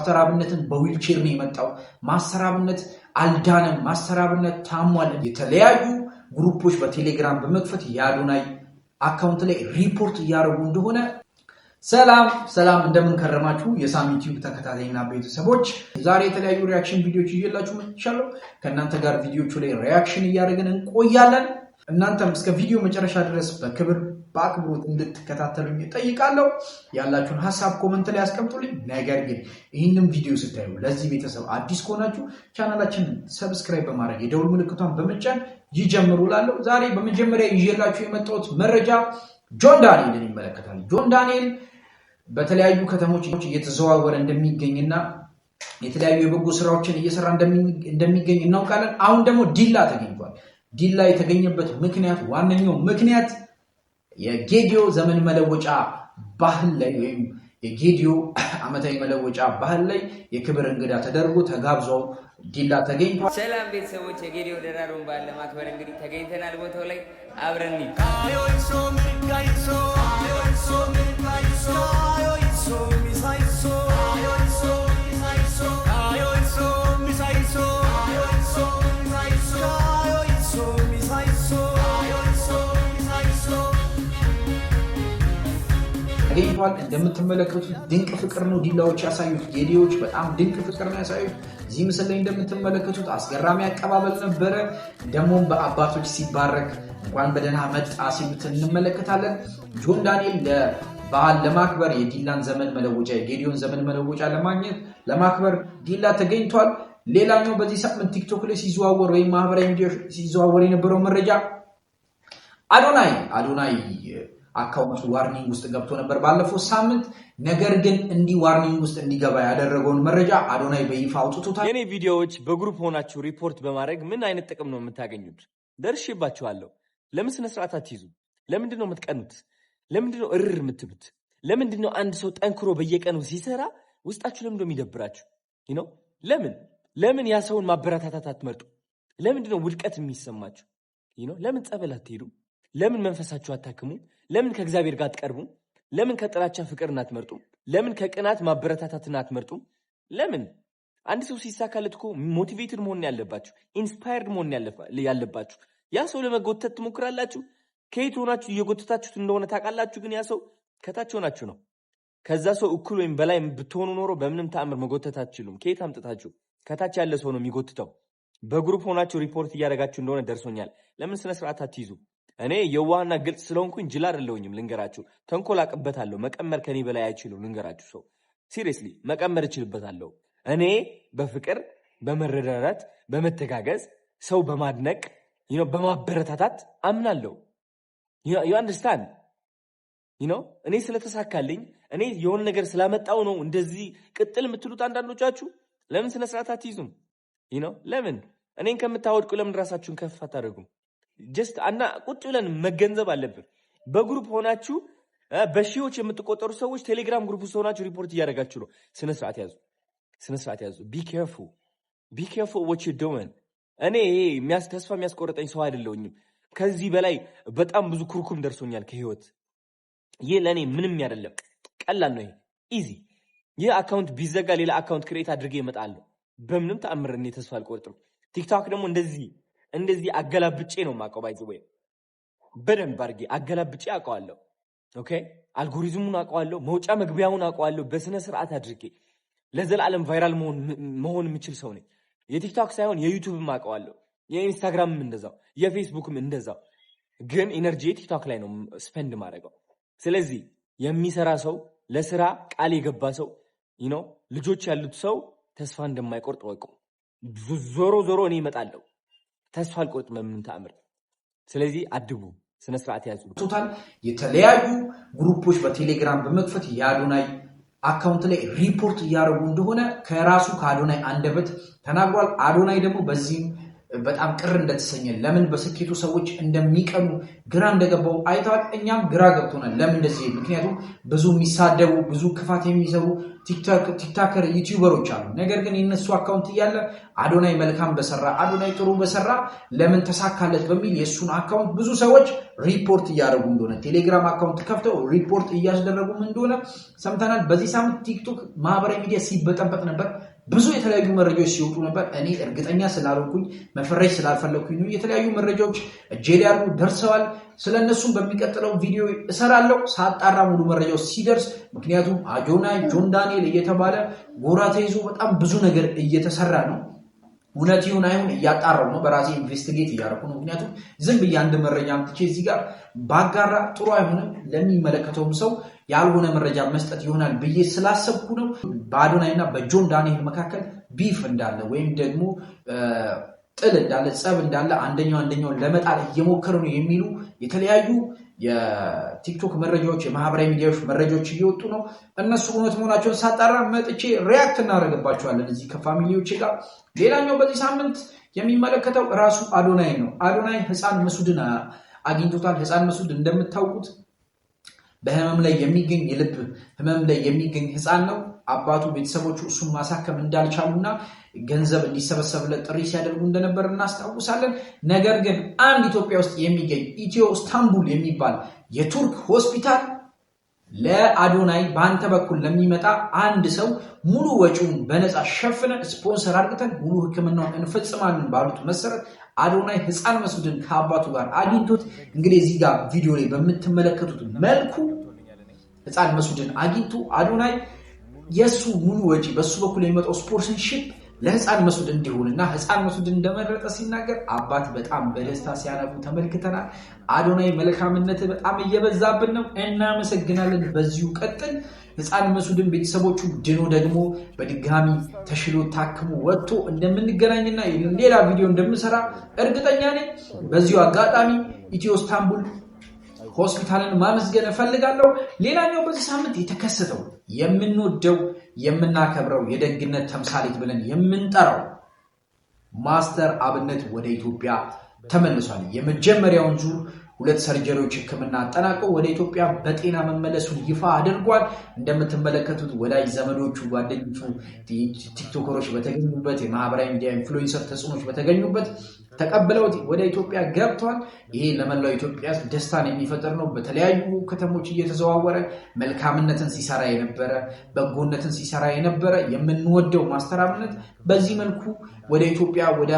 ማስተራብነትን በዊልቸር ነው የመጣው። ማስተራብነት አልዳነም፣ ማስተራብነት ታሟል። የተለያዩ ግሩፖች በቴሌግራም በመክፈት የአዶናይ አካውንት ላይ ሪፖርት እያደረጉ እንደሆነ ሰላም እንደምን ከረማችሁ የሳሚ ዩቲዩብ ተከታታይና ቤተሰቦች፣ ዛሬ የተለያዩ ሪአክሽን ቪዲዮዎች ይዤላችሁ መጥቻለሁ። ከእናንተ ጋር ቪዲዮቹ ላይ ሪአክሽን እያደረግን እንቆያለን። እናንተም እስከ ቪዲዮ መጨረሻ ድረስ በክብር በአክብሮት እንድትከታተሉኝ እጠይቃለሁ። ያላችሁን ሀሳብ ኮመንት ላይ አስቀምጡልኝ። ነገር ግን ይህንን ቪዲዮ ስታዩ ለዚህ ቤተሰብ አዲስ ከሆናችሁ ቻናላችንን ሰብስክራይብ በማድረግ የደውል ምልክቷን በመጫን ይጀምሩ እላለሁ። ዛሬ በመጀመሪያ ይዤላችሁ የመጣሁት መረጃ ጆን ዳንኤልን ይመለከታል። ጆን ዳንኤል በተለያዩ ከተሞች እየተዘዋወረ እንደሚገኝና የተለያዩ የበጎ ስራዎችን እየሰራ እንደሚገኝ እናውቃለን። አሁን ደግሞ ዲላ ተገኝቷል። ዲላ የተገኘበት ምክንያት ዋነኛው ምክንያት የጌዲዮ ዘመን መለወጫ ባህል ላይ ወይም የጌዲዮ ዓመታዊ መለወጫ ባህል ላይ የክብር እንግዳ ተደርጎ ተጋብዘው ዲላ ተገኝቷል። ሰላም ቤተሰቦች፣ የጌዲዮ ደራሮን በዓል ለማክበር እንግዲህ ተገኝተናል። ቦታው ላይ አብረን ተገኝቷል። እንደምትመለከቱት ድንቅ ፍቅር ነው ዲላዎች ያሳዩት። ጌዲዮች በጣም ድንቅ ፍቅር ነው ያሳዩት። እዚህ ምስል ላይ እንደምትመለከቱት አስገራሚ አቀባበል ነበረ። ደግሞም በአባቶች ሲባረክ እንኳን በደህና መጣ ሲሉት እንመለከታለን። ጆን ዳንኤል ለበዓል ለማክበር የዲላን ዘመን መለወጫ የጌዲዮን ዘመን መለወጫ ለማክበር ዲላ ተገኝቷል። ሌላኛው በዚህ ሳምንት ቲክቶክ ላይ ሲዘዋወር ወይም ማህበራዊ ሚዲያ ሲዘዋወር የነበረው መረጃ አዶናይ አካውንቱ ዋርኒንግ ውስጥ ገብቶ ነበር ባለፈው ሳምንት። ነገር ግን እንዲህ ዋርኒንግ ውስጥ እንዲገባ ያደረገውን መረጃ አዶናይ በይፋ አውጥቶታል። የኔ ቪዲዮዎች በግሩፕ ሆናችሁ ሪፖርት በማድረግ ምን አይነት ጥቅም ነው የምታገኙት? ደርሼባችኋለሁ። ለምን ስነ ስርዓት አትይዙ? ለምንድን ነው የምትቀኑት? ለምንድን ነው እርር የምትሉት? ለምንድን ነው አንድ ሰው ጠንክሮ በየቀኑ ሲሰራ ውስጣችሁ ለምንድን ነው የሚደብራችሁ? ለምን ያ ሰውን ማበረታታት አትመርጡ? ለምንድን ነው ውድቀት የሚሰማችሁ? ለምን ጸበል አትሄዱ? ለምን መንፈሳችሁ አታክሙ? ለምን ከእግዚአብሔር ጋር አትቀርቡ? ለምን ከጥላቻ ፍቅርን አትመርጡ? ለምን ከቅናት ማበረታታትን አትመርጡ? ለምን አንድ ሰው ሲሳካለት እኮ ሞቲቬትድ መሆን ያለባችሁ፣ ኢንስፓየርድ መሆን ያለባችሁ። ያ ሰው ለመጎተት ትሞክራላችሁ። ከየት ሆናችሁ እየጎተታችሁት እንደሆነ ታውቃላችሁ። ግን ያ ሰው ከታች ሆናችሁ ነው። ከዛ ሰው እኩል ወይም በላይ ብትሆኑ ኖሮ በምንም ተአምር መጎተት አትችሉም። ከየት አምጥታችሁ? ከታች ያለ ሰው ነው የሚጎትተው። በግሩፕ ሆናችሁ ሪፖርት እያደረጋችሁ እንደሆነ ደርሶኛል። ለምን ስነ ስርዓት አትይዙ? እኔ የዋህና ግልጽ ስለሆንኩኝ ጅል አይደለሁኝም። ልንገራችሁ፣ ተንኮል አቅበታለሁ። መቀመር ከኔ በላይ አይችሉም። ልንገራችሁ፣ ሰው ሲሪየስሊ መቀመር እችልበታለሁ። እኔ በፍቅር በመረዳዳት በመተጋገዝ ሰው በማድነቅ በማበረታታት አምናለሁ። ዩ አንደርስታንድ እኔ ስለተሳካልኝ እኔ የሆነ ነገር ስላመጣው ነው እንደዚህ ቅጥል የምትሉት አንዳንዶቻችሁ። ለምን ስነ ስርዓት አትይዙም? ለምን እኔን ከምታወድቁ ለምን ራሳችሁን ከፍ አታደርጉም? ጀስት ቁጭ ብለን መገንዘብ አለብን። በግሩፕ ሆናችሁ በሺዎች የምትቆጠሩ ሰዎች ቴሌግራም ግሩፕ ውስጥ ሆናችሁ ሪፖርት እያደረጋችሁ ነው። ስነ ስርዓት ያዙ። ቢ ኬርፉል what you doing። እኔ ተስፋ የሚያስቆርጠኝ ሰው አይደለሁኝም። ከዚህ በላይ በጣም ብዙ ኩርኩም ደርሶኛል ከህይወት። ይህ ለእኔ ምንም አይደለም፣ ቀላል ነው። ኢዚ። ይህ አካውንት ቢዘጋ ሌላ አካውንት ክሬት አድርጌ እመጣለሁ። በምንም ተአምር እኔ ተስፋ አልቆርጥም። ቲክቶክ ደግሞ እንደዚህ አገላብጬ ነው የማውቀው። ባይዘ ወይ በደንብ አድርጌ አገላብጬ አውቀዋለሁ። ኦኬ፣ አልጎሪዝሙን አውቀዋለሁ፣ መውጫ መግቢያውን አውቀዋለሁ። በስነ ስርዓት አድርጌ ለዘላለም ቫይራል መሆን የምችል ሰው ነኝ። የቲክቶክ ሳይሆን የዩቲዩብም አውቀዋለሁ፣ የኢንስታግራምም እንደዛው፣ የፌስቡክም እንደዛው። ግን ኢነርጂ ቲክቶክ ላይ ነው ስፔንድ ማድረገው። ስለዚህ የሚሰራ ሰው፣ ለስራ ቃል የገባ ሰው፣ ልጆች ያሉት ሰው ተስፋ እንደማይቆርጥ ወቁ። ዞሮ እኔ እመጣለሁ። ተስፋ አልቆርጥም በምንም ተአምር። ስለዚህ አድቡ፣ ስነ ስርዓት ያዙ። የተለያዩ ግሩፖች በቴሌግራም በመክፈት የአዶናይ አካውንት ላይ ሪፖርት እያደረጉ እንደሆነ ከራሱ ከአዶናይ አንደበት ተናግሯል። አዶናይ ደግሞ በዚህም በጣም ቅር እንደተሰኘ፣ ለምን በስኬቱ ሰዎች እንደሚቀኑ ግራ እንደገባው አይተዋል። እኛም ግራ ገብቶናል። ለምን እንደዚህ? ምክንያቱም ብዙ የሚሳደቡ ብዙ ክፋት የሚሰሩ ቲክታከር ዩቲዩበሮች አሉ። ነገር ግን የነሱ አካውንት እያለ አዶናይ መልካም በሰራ አዶናይ ጥሩ በሰራ ለምን ተሳካለት በሚል የእሱን አካውንት ብዙ ሰዎች ሪፖርት እያደረጉ እንደሆነ ቴሌግራም አካውንት ከፍተው ሪፖርት እያስደረጉም እንደሆነ ሰምተናል። በዚህ ሳምንት ቲክቶክ ማህበራዊ ሚዲያ ሲበጠበጥ ነበር። ብዙ የተለያዩ መረጃዎች ሲወጡ ነበር። እኔ እርግጠኛ ስላልሆንኩኝ መፈረጅ ስላልፈለኩኝ ነው። የተለያዩ መረጃዎች እጄ ላይ ያሉ ደርሰዋል። ስለነሱም በሚቀጥለው ቪዲዮ እሰራለሁ ሳጣራ ሙሉ መረጃው ሲደርስ። ምክንያቱም አዶናይ ጆን ዳንኤል እየተባለ ጎራ ተይዞ በጣም ብዙ ነገር እየተሰራ ነው። እውነት ይሁን አይሁን እያጣራው ነው። በራሴ ኢንቨስቲጌት እያደረኩ ነው። ምክንያቱም ዝም ብዬ አንድ መረጃ አምጥቼ እዚህ ጋር ባጋራ ጥሩ አይሆንም። ለሚመለከተውም ሰው ያልሆነ መረጃ መስጠት ይሆናል ብዬ ስላሰብኩ ነው። በአዶናይ እና በጆን ዳንኤል መካከል ቢፍ እንዳለ ወይም ደግሞ ጥል እንዳለ ጸብ እንዳለ አንደኛውን ለመጣል እየሞከረ ነው የሚሉ የተለያዩ የቲክቶክ መረጃዎች የማህበራዊ ሚዲያዎች መረጃዎች እየወጡ ነው። እነሱ እውነት መሆናቸውን ሳጣራ መጥቼ ሪያክት እናደርግባቸዋለን እዚህ ከፋሚሊዎቼ ጋር። ሌላኛው በዚህ ሳምንት የሚመለከተው ራሱ አዶናይ ነው። አዶናይ ህፃን መሱድን አግኝቶታል። ህፃን መሱድ እንደምታውቁት በህመም ላይ የሚገኝ የልብ ህመም ላይ የሚገኝ ህፃን ነው። አባቱ ቤተሰቦቹ እሱን ማሳከም እንዳልቻሉና ገንዘብ እንዲሰበሰብለት ጥሪ ሲያደርጉ እንደነበር እናስታውሳለን። ነገር ግን አንድ ኢትዮጵያ ውስጥ የሚገኝ ኢትዮ ስታንቡል የሚባል የቱርክ ሆስፒታል ለአዶናይ በአንተ በኩል ለሚመጣ አንድ ሰው ሙሉ ወጪውን በነፃ ሸፍነን ስፖንሰር አድርገን ሙሉ ሕክምናውን እንፈጽማለን ባሉት መሰረት አዶናይ ህፃን መሱድን ከአባቱ ጋር አግኝቶት እንግዲህ እዚህ ጋር ቪዲዮ ላይ በምትመለከቱት መልኩ ህፃን መሱድን አግኝቶ አዶናይ የሱ ሙሉ ወጪ በሱ በኩል የሚመጣው ስፖንሰርሺፕ ለህፃን መሱድ እንዲሆንና ህፃን መሱድ እንደመረጠ ሲናገር አባት በጣም በደስታ ሲያነቡ ተመልክተናል። አዶናይ መልካምነት በጣም እየበዛብን ነው፣ እናመሰግናለን፣ በዚሁ ቀጥል። ህፃን መሱድን ቤተሰቦቹ ድኖ ደግሞ በድጋሚ ተሽሎ ታክሞ ወጥቶ እንደምንገናኝና ሌላ ቪዲዮ እንደምሰራ እርግጠኛ ነኝ። በዚሁ አጋጣሚ ኢትዮ ስታንቡል ሆስፒታልን ማመስገን እፈልጋለሁ። ሌላኛው በዚህ ሳምንት የተከሰተው የምንወደው የምናከብረው የደግነት ተምሳሌት ብለን የምንጠራው ማስተር አብነት ወደ ኢትዮጵያ ተመልሷል። የመጀመሪያውን ዙር 2 ሰርጀሪዎች ህክምና አጠናቀው ወደ ኢትዮጵያ በጤና መመለሱን ይፋ አድርጓል። እንደምትመለከቱት ወዳጅ ዘመዶቹ፣ ጓደኞቹ፣ ቲክቶከሮች በተገኙበት የማህበራዊ ሚዲያ ኢንፍሉዌንሰር ተጽዕኖች በተገኙበት ተቀብለውት ወደ ኢትዮጵያ ገብቷል። ይሄ ለመላው ኢትዮጵያ ደስታን የሚፈጥር ነው። በተለያዩ ከተሞች እየተዘዋወረ መልካምነትን ሲሰራ የነበረ በጎነትን ሲሰራ የነበረ የምንወደው ማስተር አብነት በዚህ መልኩ ወደ ኢትዮጵያ ወደ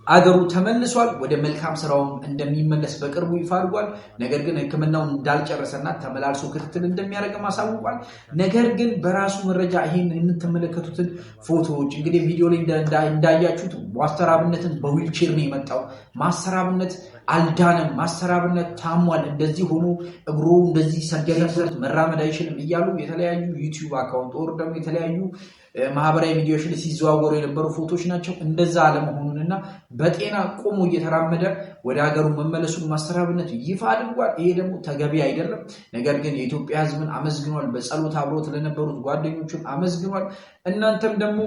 አገሩ ተመልሷል። ወደ መልካም ስራውም እንደሚመለስ በቅርቡ ይፋ አድርጓል። ነገር ግን ህክምናውን እንዳልጨረሰና ተመላልሶ ክትትል እንደሚያደርግ አሳውቋል። ነገር ግን በራሱ መረጃ ይሄን የምትመለከቱትን ፎቶዎች እንግዲህ ቪዲዮ ላይ እንዳያችሁት ማስተር አብነትን በዊልቼር ነው የመጣው። ማስተር አብነት አልዳነም፣ ማስተር አብነት ታሟል፣ እንደዚህ ሆኖ እግሩ እንደዚህ ሰርጀሪ መራመድ አይችልም እያሉ የተለያዩ ዩቲዩብ አካውንት ወር ደግሞ የተለያዩ ማህበራዊ ሚዲያዎች ላይ ሲዘዋወሩ የነበሩ ፎቶዎች ናቸው። እንደዛ አለመሆኑንና በጤና ቆሞ እየተራመደ ወደ ሀገሩ መመለሱን ማስተር አብነት ይፋ አድርጓል። ይሄ ደግሞ ተገቢ አይደለም። ነገር ግን የኢትዮጵያ ህዝብን አመስግኗል። በጸሎት አብሮት ለነበሩት ጓደኞቹን አመስግኗል። እናንተም ደግሞ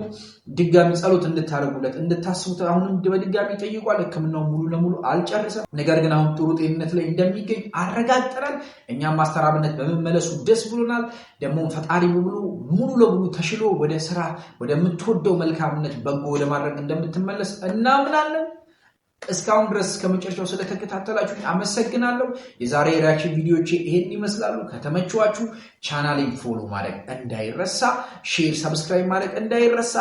ድጋሚ ጸሎት እንድታደርጉለት እንድታስቡት አሁንም በድጋሚ ጠይቋል። ህክምናው ሙሉ ለሙሉ አልጨረሰም። ነገር ግን አሁን ጥሩ ጤንነት ላይ እንደሚገኝ አረጋግጠናል። እኛም ማስተር አብነት በመመለሱ ደስ ብሎናል። ደግሞ ፈጣሪ ብሎ ሙሉ ለሙሉ ተሽሎ ወደ ስራ ወደምትወደው መልካምነት በጎ ወደ ማድረግ እንደምትመለስ እናምናለን። እስካሁን ድረስ ከመጨረሻው ስለተከታተላችሁ አመሰግናለሁ። የዛሬ ሪአክሽን ቪዲዮዎች ይሄን ይመስላሉ። ከተመቻችሁ ቻናሌን ፎሎ ማድረግ እንዳይረሳ፣ ሼር፣ ሰብስክራይብ ማድረግ እንዳይረሳ።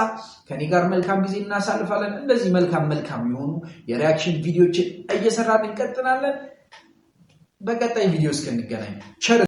ከኔ ጋር መልካም ጊዜ እናሳልፋለን። እንደዚህ መልካም የሆኑ የሪአክሽን ቪዲዮዎችን እየሰራን እንቀጥላለን። በቀጣይ ቪዲዮ እስክንገናኝ ቸር